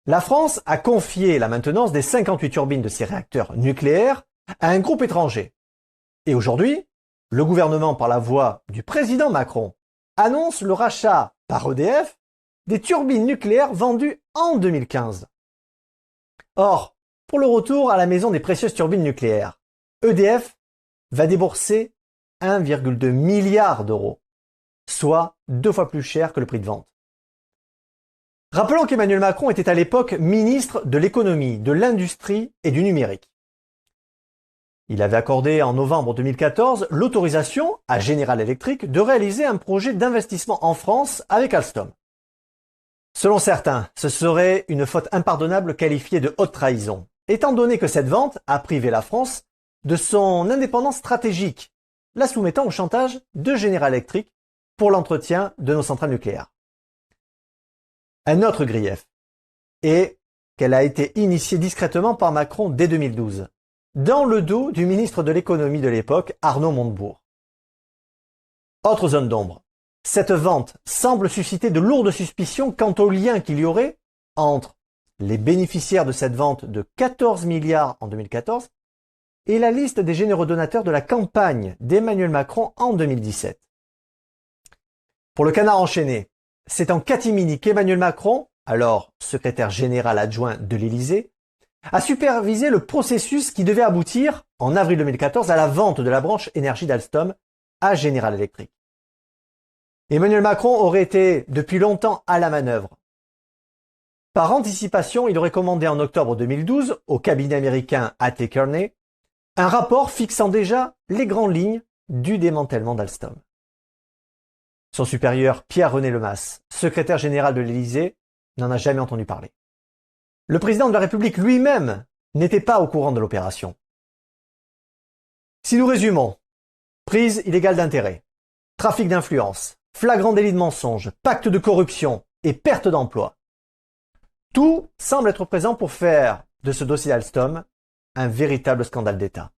La France a confié la maintenance des 58 turbines de ses réacteurs nucléaires à un groupe étranger. Et aujourd'hui, le gouvernement, par la voix du président Macron, annonce le rachat par EDF des turbines nucléaires vendues en 2015. Or, pour le retour à la maison des précieuses turbines nucléaires, EDF va débourser 1,2 milliard d'euros, soit 2 fois plus cher que le prix de vente. Rappelons qu'Emmanuel Macron était à l'époque ministre de l'économie, de l'industrie et du numérique. Il avait accordé en novembre 2014 l'autorisation à General Electric de réaliser un projet d'investissement en France avec Alstom. Selon certains, ce serait une faute impardonnable qualifiée de haute trahison, étant donné que cette vente a privé la France de son indépendance stratégique, la soumettant au chantage de General Electric pour l'entretien de nos centrales nucléaires. Un autre grief est qu'elle a été initiée discrètement par Macron dès 2012, dans le dos du ministre de l'économie de l'époque, Arnaud Montebourg. Autre zone d'ombre. Cette vente semble susciter de lourdes suspicions quant au lien qu'il y aurait entre les bénéficiaires de cette vente de 14 milliards en 2014 et la liste des généreux donateurs de la campagne d'Emmanuel Macron en 2017. Pour le canard enchaîné, c'est en catimini qu'Emmanuel Macron, alors secrétaire général adjoint de l'Élysée, a supervisé le processus qui devait aboutir, en avril 2014, à la vente de la branche énergie d'Alstom à General Electric. Emmanuel Macron aurait été depuis longtemps à la manœuvre. Par anticipation, il aurait commandé en octobre 2012 au cabinet américain A.T. Kearney un rapport fixant déjà les grandes lignes du démantèlement d'Alstom. Son supérieur, Pierre-René Lemas, secrétaire général de l'Élysée, n'en a jamais entendu parler. Le président de la République lui-même n'était pas au courant de l'opération. Si nous résumons, prise illégale d'intérêt, trafic d'influence, flagrant délit de mensonge, pacte de corruption et perte d'emploi, tout semble être présent pour faire de ce dossier Alstom un véritable scandale d'État.